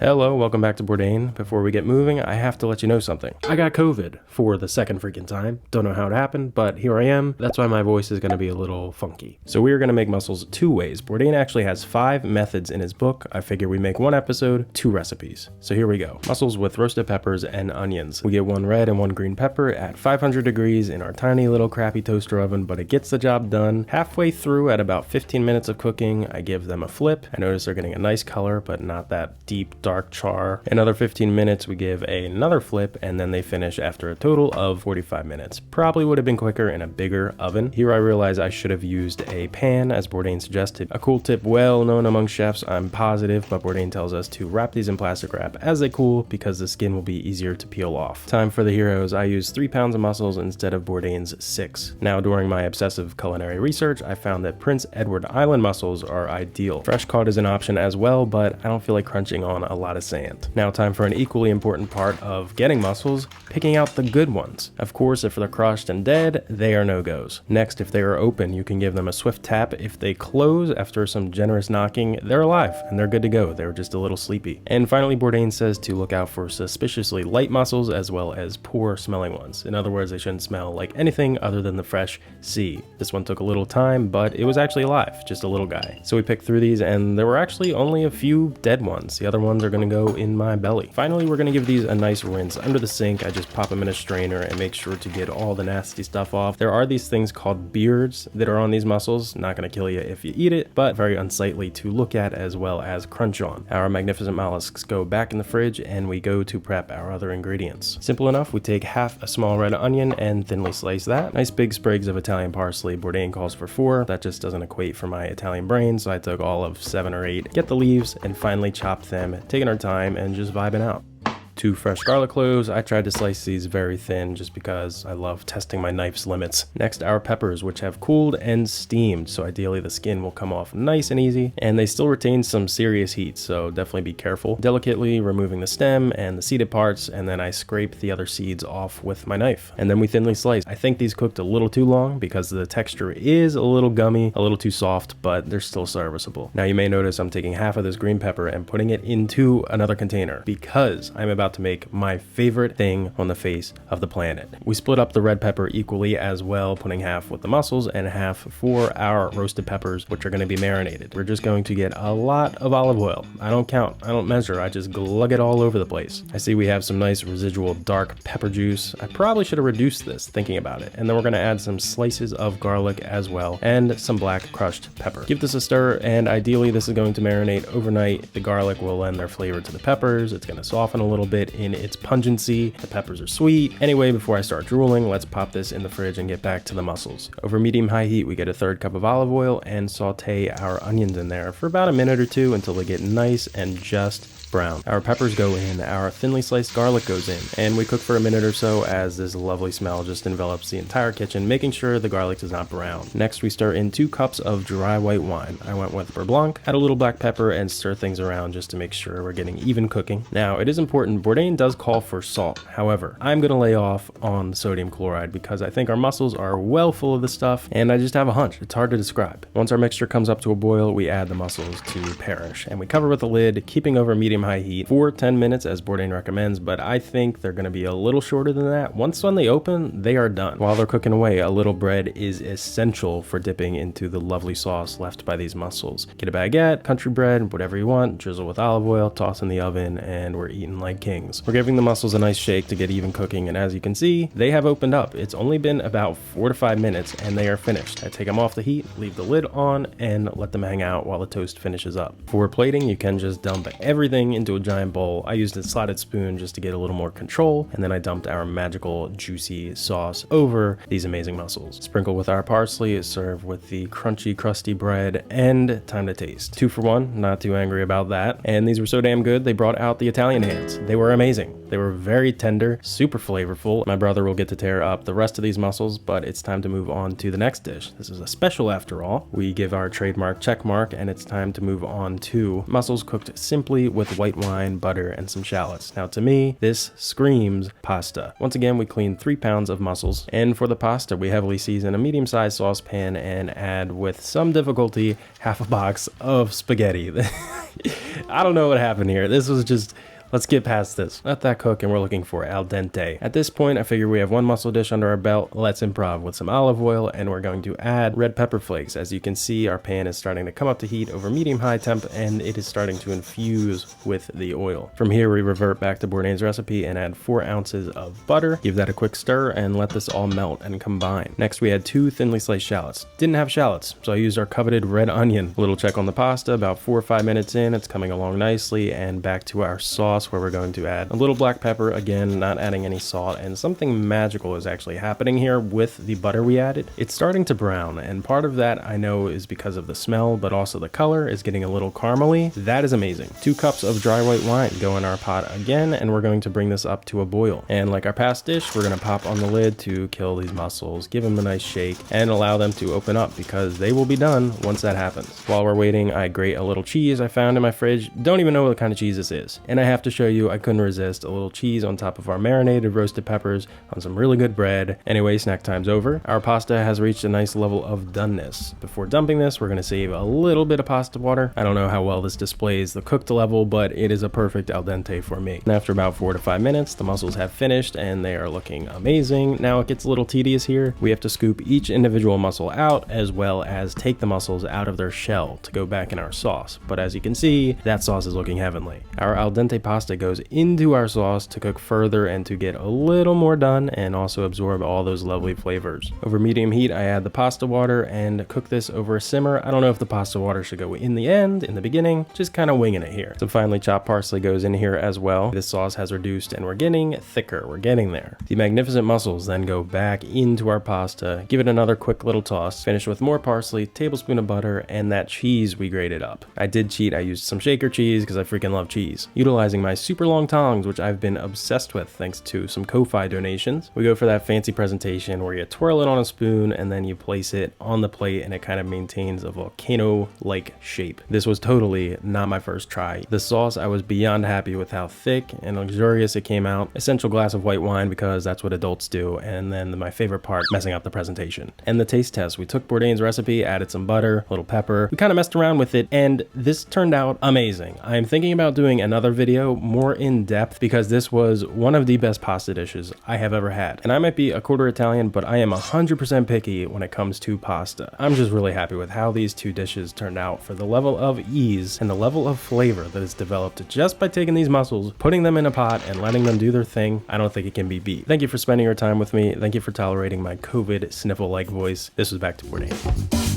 Hello, welcome back to Bourdain. Before we get moving, I have to let you know something. I got COVID for the second freaking time. Don't know how it happened, but here I am. That's why my voice is going to be a little funky. So we are going to make mussels 2 ways. Bourdain actually has 5 methods in his book. I figure we make 1 episode, 2 recipes. So here we go. Mussels with roasted peppers and onions. We get 1 red and 1 green pepper at 500 degrees in our tiny little crappy toaster oven, but it gets the job done. Halfway through, at about 15 minutes of cooking, I give them a flip. I notice they're getting a nice color, but not that deep, dark char. Another 15 minutes, we give another flip, and then they finish after a total of 45 minutes. Probably would have been quicker in a bigger oven. Here I realize I should have used a pan, as Bourdain suggested. A cool tip well known among chefs, I'm positive, but Bourdain tells us to wrap these in plastic wrap as they cool because the skin will be easier to peel off. Time for the heroes. I used 3 pounds of mussels instead of Bourdain's 6. Now, during my obsessive culinary research, I found that Prince Edward Island mussels are ideal. Fresh caught is an option as well, but I don't feel like crunching on a lot of sand. Now time for an equally important part of getting mussels, picking out the good ones. Of course, if they're crushed and dead, they are no-goes. Next, if they are open, you can give them a swift tap. If they close after some generous knocking, they're alive and they're good to go. They're just a little sleepy. And finally, Bourdain says to look out for suspiciously light mussels as well as poor smelling ones. In other words, they shouldn't smell like anything other than the fresh sea. This one took a little time, but it was actually alive, just a little guy. So we picked through these and there were actually only a few dead ones. The other ones are gonna go in my belly. Finally, we're gonna give these a nice rinse under the sink. I just pop them in a strainer and make sure to get all the nasty stuff off. There are these things called beards that are on these mussels. Not gonna kill you if you eat it, but very unsightly to look at as well as crunch on. Our magnificent mollusks go back in the fridge and we go to prep our other ingredients. Simple enough, we take half a small red onion and thinly slice that. Nice big sprigs of Italian parsley. Bourdain calls for 4. That just doesn't equate for my Italian brain, so I took all of 7 or 8. Get the leaves and finally chop them, taking our time and just vibing out. 2 fresh garlic cloves. I tried to slice these very thin just because I love testing my knife's limits. Next, our peppers, which have cooled and steamed, so ideally the skin will come off nice and easy, and they still retain some serious heat, so definitely be careful. Delicately removing the stem and the seeded parts, and then I scrape the other seeds off with my knife. And then we thinly slice. I think these cooked a little too long because the texture is a little gummy, a little too soft, but they're still serviceable. Now you may notice I'm taking half of this green pepper and putting it into another container because I'm about to make my favorite thing on the face of the planet. We split up the red pepper equally as well, putting half with the mussels and half for our roasted peppers, which are going to be marinated. We're just going to get a lot of olive oil. I don't count, I don't measure, I just glug it all over the place. I see we have some nice residual dark pepper juice. I probably should have reduced this thinking about it. And then we're going to add some slices of garlic as well and some black crushed pepper. Give this a stir, and ideally this is going to marinate overnight. The garlic will lend their flavor to the peppers. It's going to soften a little bit in its pungency. The peppers are sweet. Anyway, before I start drooling, let's pop this in the fridge and get back to the mussels. Over medium-high heat, we get a 1/3 cup of olive oil and saute our onions in there for about a minute or 2 until they get nice and just brown. Our peppers go in, our thinly sliced garlic goes in, and we cook for a minute or so as this lovely smell just envelops the entire kitchen, making sure the garlic is not brown. Next, we stir in 2 cups of dry white wine. I went with Beurre Blanc, add a little black pepper, and stir things around just to make sure we're getting even cooking. Now, it is important, Bourdain does call for salt. However, I'm gonna lay off on sodium chloride because I think our mussels are well full of this stuff, and I just have a hunch. It's hard to describe. Once our mixture comes up to a boil, we add the mussels to perish, and we cover with a lid, keeping over medium-high heat for 10 minutes as Bourdain recommends, but I think they're going to be a little shorter than that. Once when they open, they are done. While they're cooking away, a little bread is essential for dipping into the lovely sauce left by these mussels. Get a baguette, country bread, whatever you want, drizzle with olive oil, toss in the oven, and we're eating like kings. We're giving the mussels a nice shake to get even cooking, and as you can see, they have opened up. It's only been about 4 to 5 minutes, and they are finished. I take them off the heat, leave the lid on, and let them hang out while the toast finishes up. For plating, you can just dump everything into a giant bowl. I used a slotted spoon just to get a little more control, and then I dumped our magical juicy sauce over these amazing mussels. Sprinkle with our parsley, serve with the crunchy crusty bread, and time to taste. 2 for 1, not too angry about that. And these were so damn good they brought out the Italian hands. They were were amazing. They were very tender, super flavorful. My brother will get to tear up the rest of these mussels, but it's time to move on to the next dish. This is a special after all. We give our trademark check mark, and it's time to move on to mussels cooked simply with white wine, butter, and some shallots. Now to me, this screams pasta. Once again, we clean 3 pounds of mussels, and for the pasta, we heavily season a medium-sized saucepan and add, with some difficulty, half a box of spaghetti. I don't know what happened here. This was just... Let's get past this. Let that cook, and we're looking for al dente. At this point, I figure we have one mussel dish under our belt. Let's improv with some olive oil, and we're going to add red pepper flakes. As you can see, our pan is starting to come up to heat over medium-high temp, and it is starting to infuse with the oil. From here, we revert back to Bourdain's recipe and add 4 ounces of butter. Give that a quick stir, and let this all melt and combine. Next, we add 2 thinly sliced shallots. Didn't have shallots, so I used our coveted red onion. A little check on the pasta. About 4 or 5 minutes in, it's coming along nicely, and back to our sauce, where we're going to add a little black pepper, again not adding any salt, and something magical is actually happening here with the butter we added. It's starting to brown, and part of that I know is because of the smell, but also the color is getting a little caramely. That is amazing. 2 cups of dry white wine go in our pot again, and we're going to bring this up to a boil. And like our past dish, we're going to pop on the lid to kill these mussels, give them a nice shake, and allow them to open up, because they will be done once that happens. While we're waiting, I grate a little cheese I found in my fridge. Don't even know what kind of cheese this is. And I have to show you, I couldn't resist a little cheese on top of our marinated roasted peppers on some really good bread. Anyway, snack time's over. Our pasta has reached a nice level of doneness. Before dumping this, we're going to save a little bit of pasta water. I don't know how well this displays the cooked level, but it is a perfect al dente for me. And after about 4 to 5 minutes, the mussels have finished and they are looking amazing. Now it gets a little tedious here. We have to scoop each individual mussel out, as well as take the mussels out of their shell to go back in our sauce. But as you can see, that sauce is looking heavenly. Our al dente pasta goes into our sauce to cook further and to get a little more done and also absorb all those lovely flavors. Over medium heat, I add the pasta water and cook this over a simmer. I don't know if the pasta water should go in the end, in the beginning, just kind of winging it here. Some finely chopped parsley goes in here as well. This sauce has reduced and we're getting thicker. We're getting there. The magnificent mussels then go back into our pasta, give it another quick little toss, finish with more parsley, tablespoon of butter, and that cheese we grated up. I did cheat. I used some shaker cheese because I freaking love cheese. Utilizing my super long tongs, which I've been obsessed with thanks to some Ko-Fi donations. We go for that fancy presentation where you twirl it on a spoon and then you place it on the plate and it kind of maintains a volcano-like shape. This was totally not my first try. The sauce, I was beyond happy with how thick and luxurious it came out. Essential glass of white wine because that's what adults do. And then my favorite part, messing up the presentation. And the taste test. We took Bourdain's recipe, added some butter, a little pepper. We kind of messed around with it and this turned out amazing. I'm thinking about doing another video more in depth because this was one of the best pasta dishes I have ever had. And I might be a quarter Italian, but I am 100% picky when it comes to pasta. I'm just really happy with how these 2 dishes turned out for the level of ease and the level of flavor that is developed just by taking these mussels, putting them in a pot, and letting them do their thing. I don't think it can be beat. Thank you for spending your time with me. Thank you for tolerating my COVID sniffle-like voice. This was Back to Bourdain.